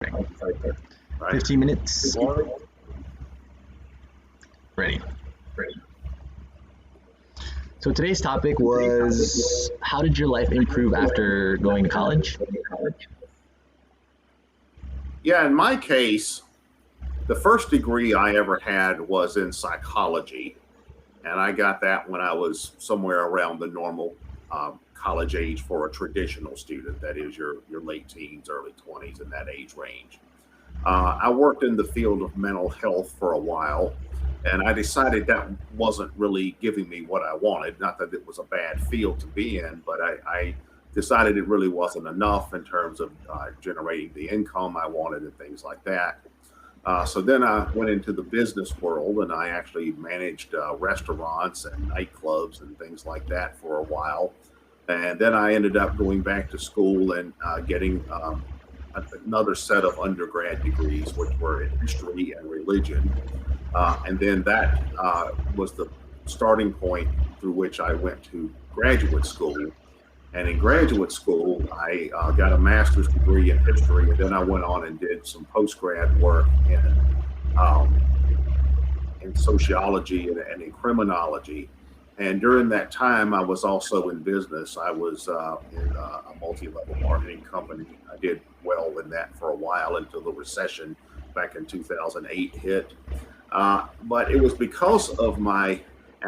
Right. 15 minutes. Ready. Ready. So today's topic was, how did your life improve after going to college? Yeah, in my case, the first degree I ever had was in psychology. And I got that when I was somewhere around the normal college age for a traditional student. That is your late teens, early 20s, in that age range. I worked in the field of mental health for a while, and I decided that wasn't really giving me what I wanted. Not that it was a bad field to be in, but I decided it really wasn't enough in terms of generating the income I wanted and things like that. So then I went into the business world, and I actually managed restaurants and nightclubs and things like that for a while. And then I ended up going back to school and getting another set of undergrad degrees, which were in history and religion. And then that was the starting point through which I went to graduate school. And in graduate school, I got a master's degree in history, and then I went on and did some post-grad work um, in sociology and in criminology. And during that time, I was also in business. I was in a multi-level marketing company. I did well in that for a while until the recession back in 2008 hit. But it was because of my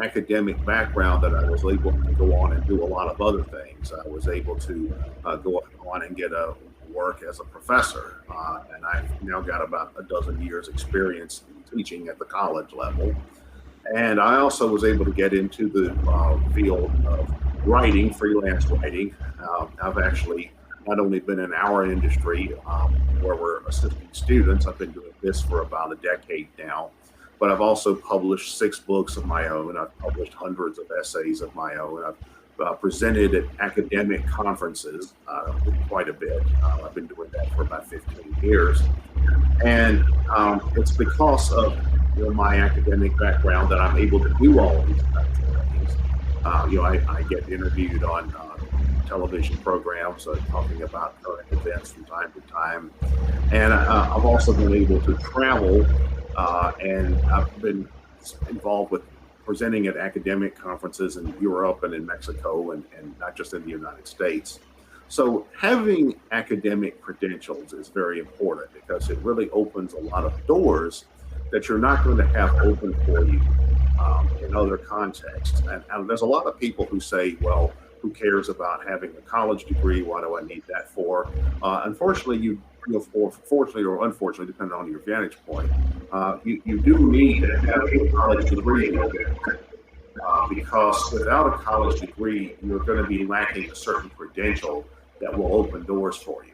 academic background that I was able to go on and do a lot of other things. I was able to go on and get a work as a professor, and I've now got about a dozen years experience teaching at the college level. And I also was able to get into the field of writing, freelance writing. I've actually not only been in our industry where we're assisting students, I've been doing this for about a decade now, but I've also published 6 books of my own. I've published hundreds of essays of my own. I've presented at academic conferences quite a bit. I've been doing that for about 15 years. And it's because of my academic background that I'm able to do all these kinds of things. I get interviewed on television programs talking about current events from time to time. And I've also been able to travel, and I've been involved with presenting at academic conferences in Europe and in Mexico, and not just in the United States. So having academic credentials is very important because it really opens a lot of doors that you're not going to have open for you in other contexts. And there's a lot of people who say, well, who cares about having a college degree? What do I need that for? Unfortunately, or fortunately or unfortunately, depending on your vantage point, you do need to have a college degree because without a college degree, you're going to be lacking a certain credential that will open doors for you.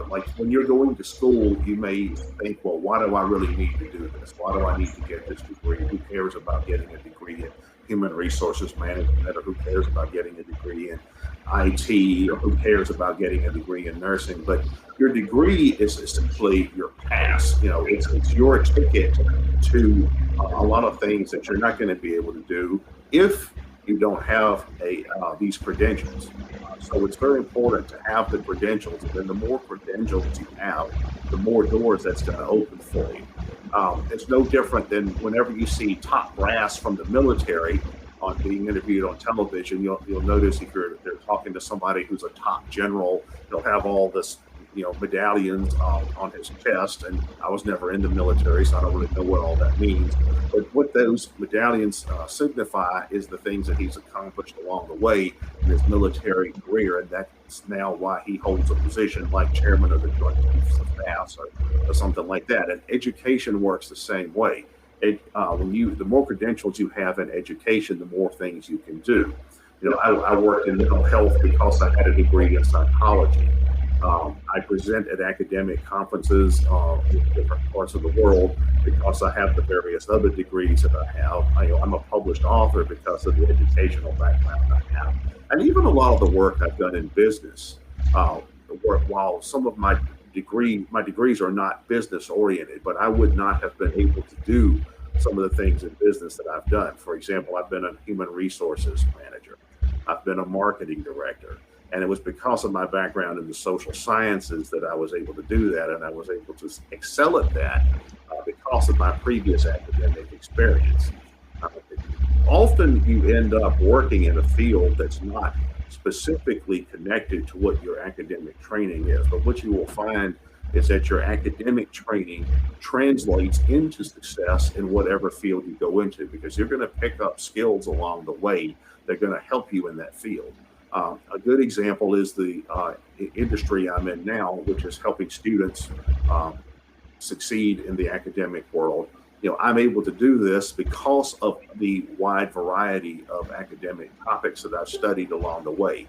Like when you're going to school, you may think, well, why do I really need to do this? Why do I need to get this degree? Who cares about getting a degree in human resources management, or who cares about getting a degree in IT, or who cares about getting a degree in nursing? But your degree is essentially your pass. It's your ticket to a lot of things that you're not going to be able to do if you don't have these credentials. So it's very important to have the credentials, and then the more credentials you have, the more doors that's going to open for you. It's no different than whenever you see top brass from the military on being interviewed on television. You'll notice if they're talking to somebody who's a top general, they'll have all this medallions on his chest. And I was never in the military, so I don't really know what all that means. But what those medallions signify is the things that he's accomplished along the way in his military career. And that's now why he holds a position like chairman of the Joint Chiefs of Staff or something like that. And education works the same way. The more credentials you have in education, the more things you can do. I worked in mental health because I had a degree in psychology. I present at academic conferences in different parts of the world because I have the various other degrees that I have. I'm a published author because of the educational background I have. And even a lot of the work I've done in business, while some of my degrees are not business oriented, but I would not have been able to do some of the things in business that I've done. For example, I've been a human resources manager. I've been a marketing director. And it was because of my background in the social sciences that I was able to do that, and I was able to excel at that because of my previous academic experience. Often you end up working in a field that's not specifically connected to what your academic training is, but what you will find is that your academic training translates into success in whatever field you go into, because you're going to pick up skills along the way that are going to help you in that field. A good example is the industry I'm in now, which is helping students succeed in the academic world. I'm able to do this because of the wide variety of academic topics that I've studied along the way.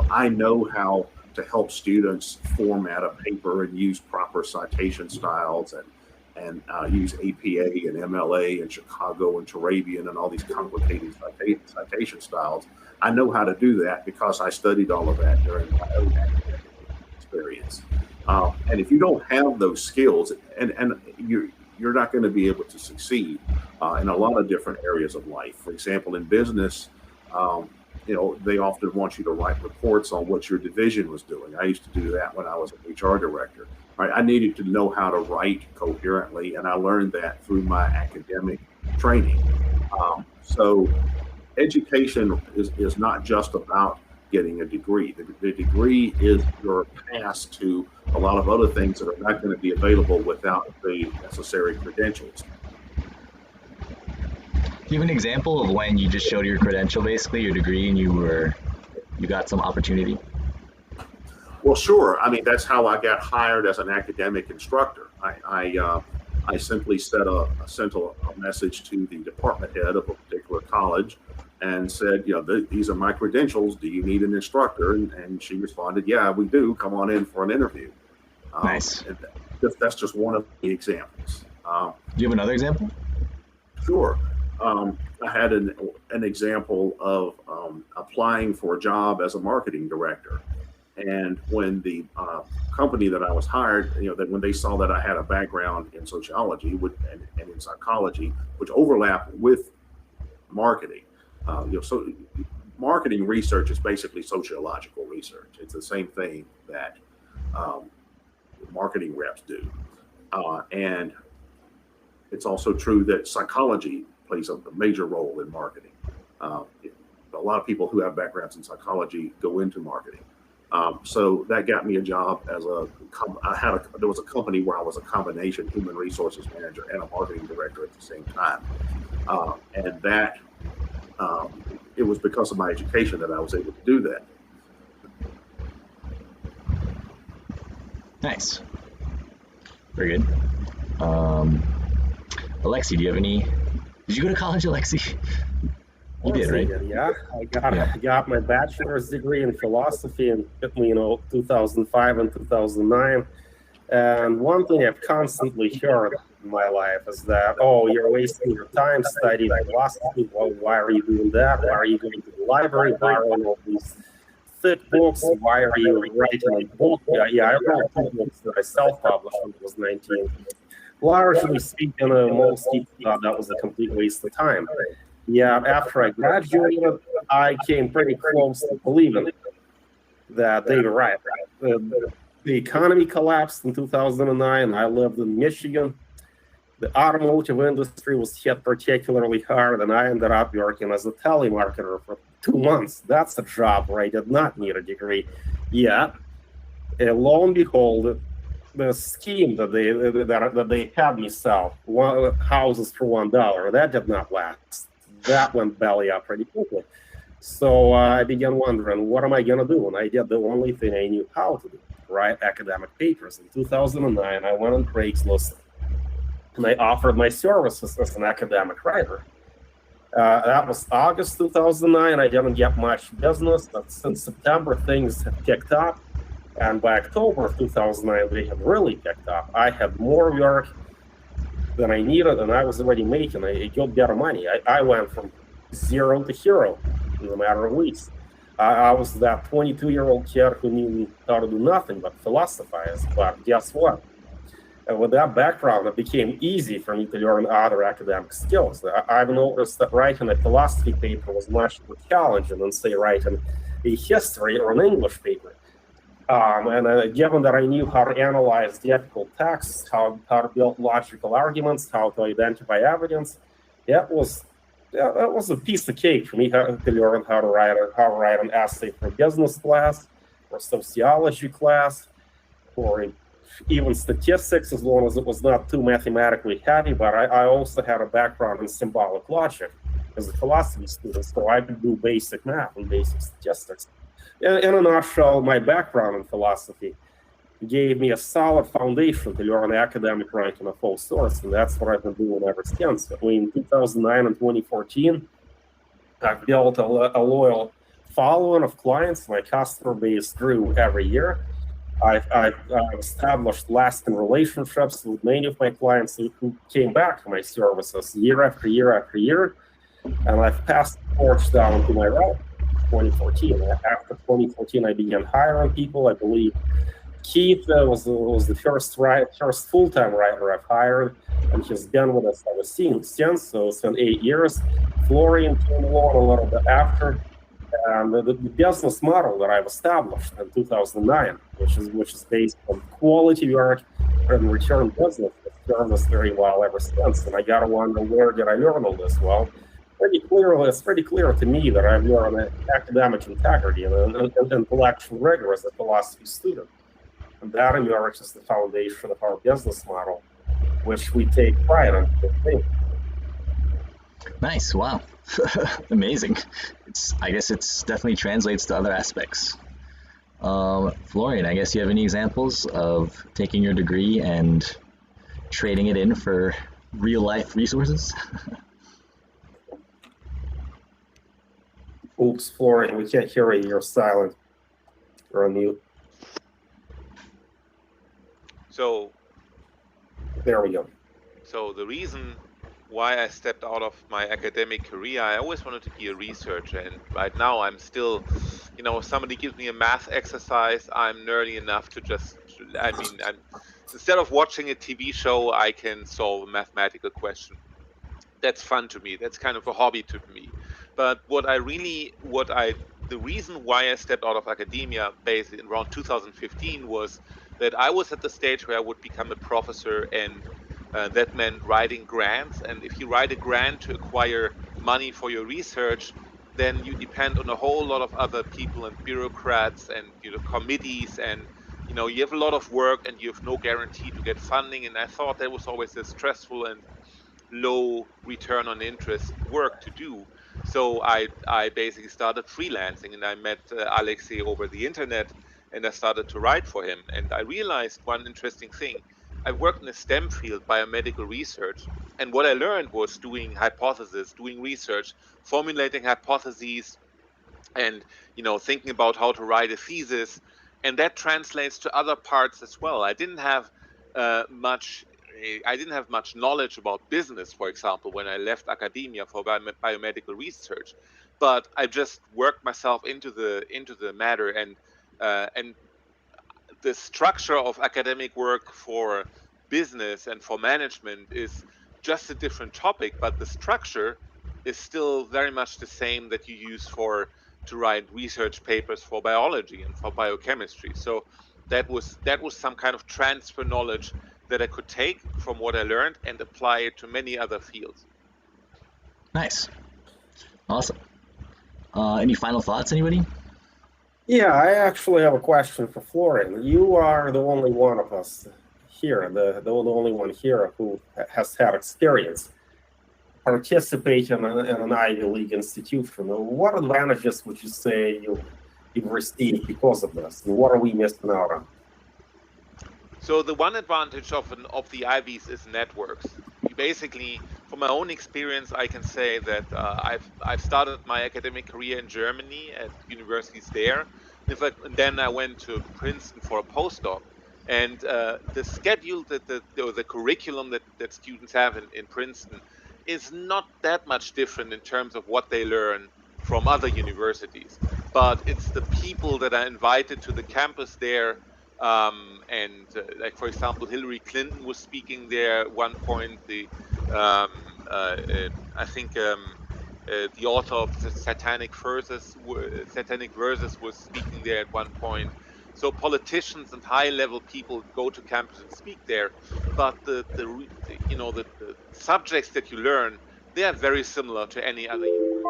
I know how to help students format a paper and use proper citation styles and use APA and MLA and Chicago and Turabian and all these complicated citation styles. I know how to do that because I studied all of that during my own academic experience. And if you don't have those skills, and you're not going to be able to succeed in a lot of different areas of life. For example, in business, they often want you to write reports on what your division was doing. I used to do that when I was an HR director. Right? I needed to know how to write coherently, and I learned that through my academic training. So education is not just about getting a degree. The degree is your pass to a lot of other things that are not going to be available without the necessary credentials. Do you have an example of when you just showed your credential, basically your degree, and you got some opportunity? Well, sure. I mean, that's how I got hired as an academic instructor. I simply sent a message to the department head of a particular college and said, these are my credentials. Do you need an instructor? And she responded, yeah, we do. Come on in for an interview. Nice. That's just one of the examples. Do you have another example? Sure. I had an example of applying for a job as a marketing director. And when the company that I was hired, that when they saw that I had a background in sociology and in psychology, which overlap with marketing, so marketing research is basically sociological research. It's the same thing that marketing reps do. And it's also true that psychology plays a major role in marketing. A lot of people who have backgrounds in psychology go into marketing. So that got me a job as there was a company where I was a combination human resources manager and a marketing director at the same time. And that, it was because of my education that I was able to do that. Nice. Very good. Alexi, do you have any? Did you go to college, Alexi? You did, right? Yeah, I got my bachelor's degree in philosophy in 2005 and 2009. And one thing I've constantly heard in my life is that, oh, you're wasting your time studying philosophy. Well, why are you doing that? Why are you going to the library, borrowing all these thick books? Why are you writing a book? Yeah, I wrote 2 books that I self-published when I was 19. Largely speaking, most people thought that was a complete waste of time. Yeah, after I graduated, I came pretty close to believing that they were right. The economy collapsed in 2009. I lived in Michigan. The automotive industry was hit particularly hard, and I ended up working as a telemarketer for 2 months. That's a job where I did not need a degree. Yet, lo and behold, the scheme that they had me sell, houses for $1, that did not last. That went belly up pretty quickly. So I began wondering, what am I going to do? And I did the only thing I knew how to do, write academic papers. In 2009, I went on Craigslist, and I offered my services as an academic writer. That was August 2009. I didn't get much business, but since September, things have picked up. And by October of 2009, they have really picked up. I had more work than I needed, and I was already making a good bit of money. I went from zero to hero in a matter of weeks. I was that 22-year-old kid who knew how to do nothing but philosophize. But guess what? And with that background, it became easy for me to learn other academic skills. I've noticed that writing a philosophy paper was much more challenging than, say, writing a history or an English paper. Given that I knew how to analyze difficult texts, how to build logical arguments, how to identify evidence, that was a piece of cake for me to learn how to write an essay for business class, or sociology class, or even statistics, as long as it was not too mathematically heavy. But I also had a background in symbolic logic as a philosophy student, so I could do basic math and basic statistics. In a nutshell, my background in philosophy gave me a solid foundation to learn academic writing of all sorts, and that's what I've been doing ever since. Between 2009 and 2014, I've built a loyal following of clients. My customer base grew every year. I've established lasting relationships with many of my clients who came back to my services year after year after year, and I've passed the torch down to my right. 2014. After 2014, I began hiring people. I believe Keith was the first full-time writer I've hired, and he's been with us ever since. So it's been 8 years. Florian came along a little bit after. And the business model that I've established in 2009, which is based on quality work and return business, has served us very well ever since. And I gotta wonder, where did I learn all this? Well, it's pretty clear to me that I've learned academic integrity and intellectual rigor as a philosophy student. And that emerges the foundation of our business model, which we take pride in. Nice. Wow. Amazing. I guess it's definitely translates to other aspects. Florian, I guess you have any examples of taking your degree and trading it in for real life resources? Oops, Florian, we can't hear you. You're silent. You're on mute. So there we go. So the reason why I stepped out of my academic career, I always wanted to be a researcher, and right now I'm still, if somebody gives me a math exercise, I'm nerdy enough to instead of watching a TV show, I can solve a mathematical question. That's fun to me. That's kind of a hobby to me. But the reason why I stepped out of academia basically around 2015 was that I was at the stage where I would become a professor, and that meant writing grants. And if you write a grant to acquire money for your research, then you depend on a whole lot of other people and bureaucrats and committees, and you have a lot of work and you have no guarantee to get funding. And I thought that was always a stressful and low return on interest work to do. So I basically started freelancing, and I met Alexei over the internet, and I started to write for him. And I realized one interesting thing. I worked in a STEM field, biomedical research, and what I learned was doing hypothesis, doing research, formulating hypotheses, and thinking about how to write a thesis. And that translates to other parts as well. I didn't have much knowledge about business, for example, when I left academia for biomedical research, but I just worked myself into the matter, and the structure of academic work for business and for management is just a different topic, but the structure is still very much the same that you use to write research papers for biology and for biochemistry. So that was some kind of transfer knowledge that I could take from what I learned and apply it to many other fields. Nice. Awesome. Any final thoughts, anybody? Yeah, I actually have a question for Florian. You are the only one of us here, the only one here who has had experience participating in an Ivy League institution. What advantages would you say you've received because of this, and what are we missing out on? So the one advantage of the Ivies is networks. Basically, from my own experience, I can say that I've started my academic career in Germany at universities there, and then I went to Princeton for a postdoc. And the schedule, the curriculum that students have in Princeton is not that much different in terms of what they learn from other universities. But it's the people that are invited to the campus there. Like, for example, Hillary Clinton was speaking there at one point. I think The author of the Satanic Verses was speaking there at one point. So politicians and high-level people go to campus and speak there, but the subjects that you learn, they are very similar to any other university.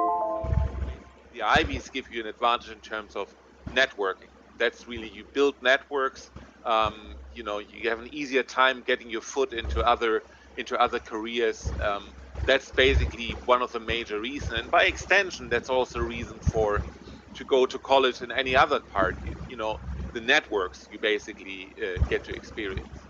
So basically, the Ivies give you an advantage in terms of networking. That's really, you build networks. You have an easier time getting your foot into other careers. That's basically one of the major reasons, and by extension, that's also a reason to go to college in any other part. The networks you basically get to experience.